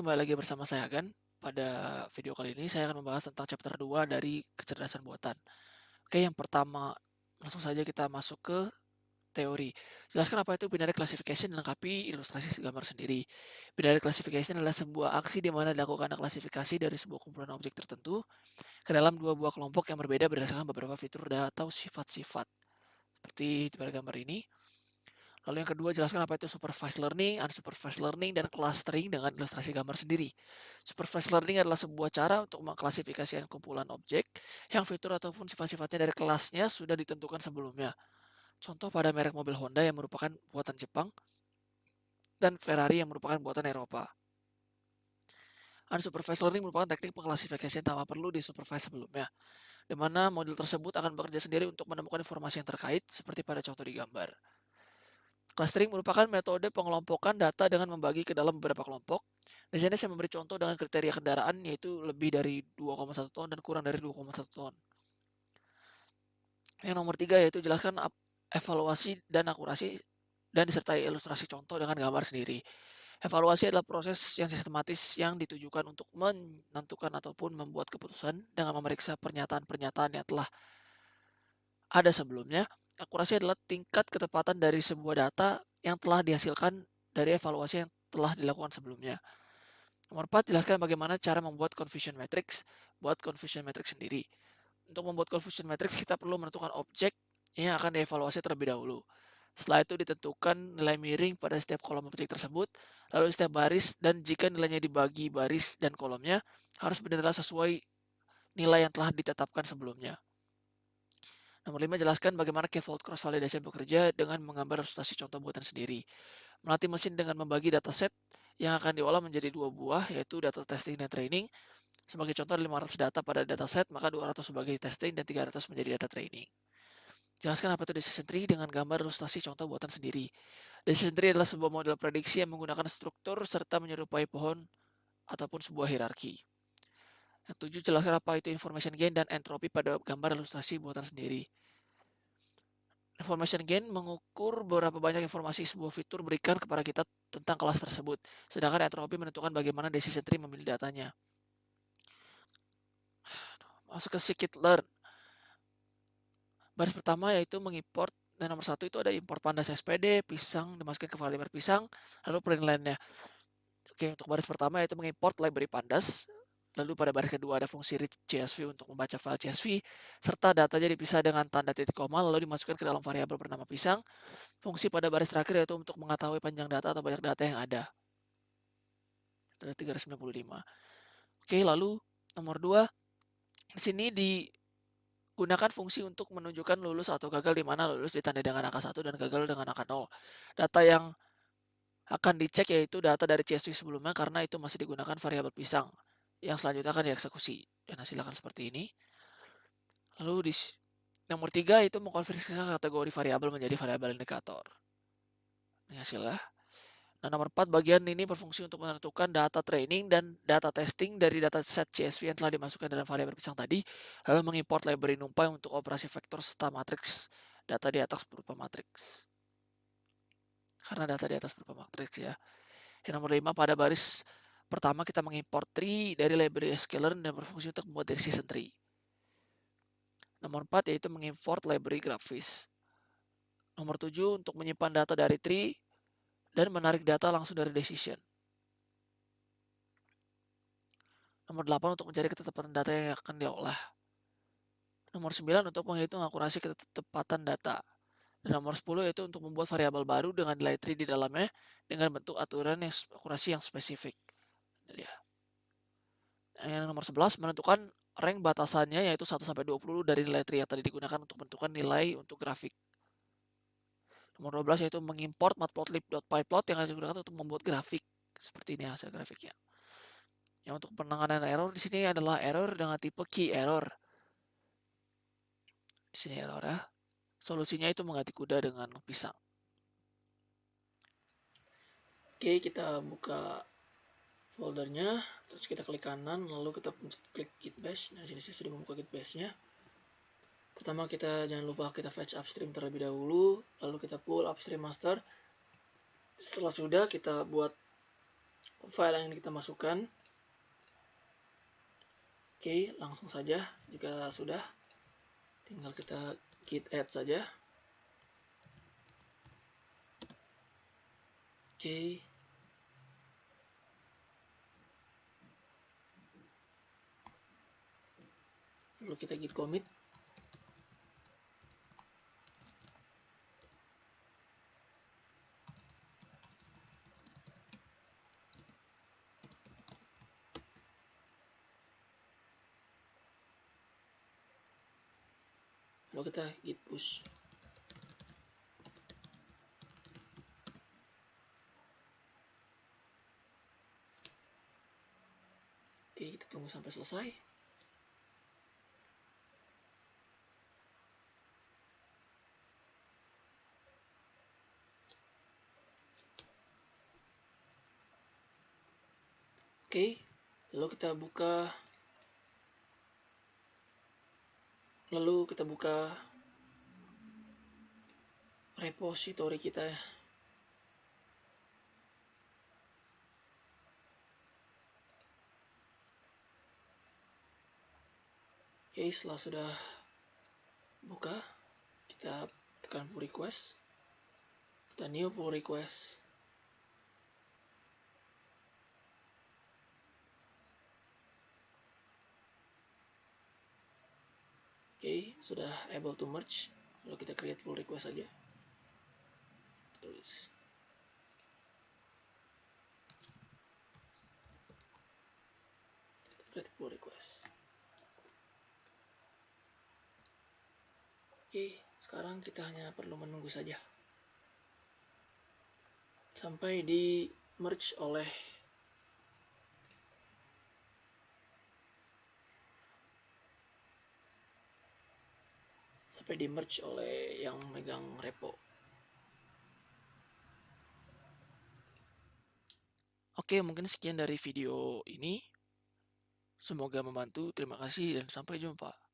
kembali lagi bersama saya Agan. Pada video kali ini saya akan membahas tentang chapter 2 dari kecerdasan buatan. Oke, yang pertama, langsung saja kita masuk ke teori. Jelaskan apa itu binary classification dan lengkapi ilustrasi gambar sendiri. Binary classification adalah sebuah aksi di mana dilakukan klasifikasi dari sebuah kumpulan objek tertentu ke dalam dua buah kelompok yang berbeda berdasarkan beberapa fitur atau sifat-sifat. Seperti pada gambar ini. Lalu yang kedua, jelaskan apa itu supervised learning, unsupervised learning, dan clustering dengan ilustrasi gambar sendiri. Supervised learning adalah sebuah cara untuk mengklasifikasikan kumpulan objek yang fitur ataupun sifat-sifatnya dari kelasnya sudah ditentukan sebelumnya. Contoh pada merek mobil Honda yang merupakan buatan Jepang dan Ferrari yang merupakan buatan Eropa. Unsupervised learning merupakan teknik pengklasifikasian tanpa perlu disupervise sebelumnya, di mana model tersebut akan bekerja sendiri untuk menemukan informasi yang terkait, seperti pada contoh di gambar. Clustering merupakan metode pengelompokan data dengan membagi ke dalam beberapa kelompok. Di sini saya memberi contoh dengan kriteria kendaraan yaitu lebih dari 2,1 ton dan kurang dari 2,1 ton. Yang nomor 3 yaitu jelaskan evaluasi dan akurasi dan disertai ilustrasi contoh dengan gambar sendiri. Evaluasi adalah proses yang sistematis yang ditujukan untuk menentukan ataupun membuat keputusan dengan memeriksa pernyataan-pernyataan yang telah ada sebelumnya. Akurasi adalah tingkat ketepatan dari sebuah data yang telah dihasilkan dari evaluasi yang telah dilakukan sebelumnya. Nomor 4, jelaskan bagaimana cara membuat confusion matrix. Buat confusion matrix sendiri. Untuk membuat confusion matrix, kita perlu menentukan objek yang akan dievaluasi terlebih dahulu. Setelah itu ditentukan nilai miring pada setiap kolom objek tersebut, lalu setiap baris, dan jika nilainya dibagi baris dan kolomnya, harus benar-benar sesuai nilai yang telah ditetapkan sebelumnya. Nomor 5, jelaskan bagaimana k-fold cross-validation bekerja dengan menggambar ilustrasi contoh buatan sendiri. Melatih mesin dengan membagi dataset yang akan diolah menjadi dua buah, yaitu data testing dan training. Sebagai contoh, ada 500 data pada dataset, maka 200 sebagai testing dan 300 menjadi data training. Jelaskan apa itu decision tree dengan gambar ilustrasi contoh buatan sendiri. Decision tree adalah sebuah model prediksi yang menggunakan struktur serta menyerupai pohon ataupun sebuah hierarki. Yang 7, jelaskan apa itu information gain dan entropy pada gambar ilustrasi buatan sendiri. Information gain mengukur berapa banyak informasi sebuah fitur berikan kepada kita tentang kelas tersebut, sedangkan entropy menentukan bagaimana decision tree memilih datanya. Masuk ke scikit-learn. Baris pertama yaitu mengimport, dan nomor 1 itu ada import pandas SPD, pisang dimasukkan ke variabel pisang, lalu penilaiannya. Oke, untuk baris pertama yaitu mengimport library pandas, lalu pada baris kedua ada fungsi read CSV untuk membaca file CSV, serta datanya dipisah dengan tanda titik koma lalu dimasukkan ke dalam variabel bernama pisang. Fungsi pada baris terakhir yaitu untuk mengetahui panjang data atau banyak data yang ada. Ada 395. Oke, lalu nomor 2, di sini digunakan fungsi untuk menunjukkan lulus atau gagal, di mana lulus ditandai dengan angka 1 dan gagal dengan angka 0. Data yang akan dicek yaitu data dari CSV sebelumnya karena itu masih digunakan variabel pisang. Yang selanjutnya akan dieksekusi dan hasilnya akan seperti ini. Lalu di nomor 3 itu mengkonversikan kategori variabel menjadi variabel indikator. Ini hasilnya. Nah, nomor 4 bagian ini berfungsi untuk menentukan data training dan data testing dari dataset CSV yang telah dimasukkan dalam variabel pisang tadi, lalu mengimport library NumPy untuk operasi vektor serta matriks data di atas berupa matriks. Karena data di atas berupa matriks ya. Yang nomor 5, pada baris pertama kita mengimport tree dari library sklearn dan berfungsi untuk membuat decision tree. Nomor 4 yaitu mengimport library graphics. Nomor 7 untuk menyimpan data dari tree dan menarik data langsung dari decision. Nomor 8 untuk mencari ketepatan data yang akan diolah. Nomor 9 untuk menghitung akurasi ketepatan data. Dan nomor 10 yaitu untuk membuat variabel baru dengan nilai tree di dalamnya dengan bentuk aturan yang akurasi yang spesifik. Yang nomor 11 menentukan rank batasannya yaitu 1 sampai 20 dari nilai tree yang tadi digunakan untuk menentukan nilai untuk grafik. Nomor 12 yaitu mengimport matplotlib.pyplot yang akan digunakan untuk membuat grafik. Seperti ini hasil grafiknya. Yang untuk penanganan error di sini adalah error dengan tipe key error. Di sini error ya. Solusinya itu mengganti kuda dengan pisang. Oke, kita buka foldernya, terus kita klik kanan, lalu kita klik git bash. Nah, di sini saya sudah membuka git bash-nya. Pertama kita jangan lupa kita fetch upstream terlebih dahulu, lalu kita pull upstream master. Setelah sudah kita buat file yang kita masukkan. Oke, langsung saja. Jika sudah, tinggal kita git add saja. Oke. Lalu kita git commit. Lalu kita git push. Oke, kita tunggu sampai selesai. Oke, lalu kita buka repository kita ya. Oke, setelah sudah buka, kita tekan pull request. Kita new pull request. Oke, sudah able to merge. Lalu kita create pull request saja. Tulis. Create pull request. Oke, sekarang kita hanya perlu menunggu saja sampai di merge oleh yang megang repo. Oke, mungkin sekian dari video ini. Semoga membantu. Terima kasih dan sampai jumpa.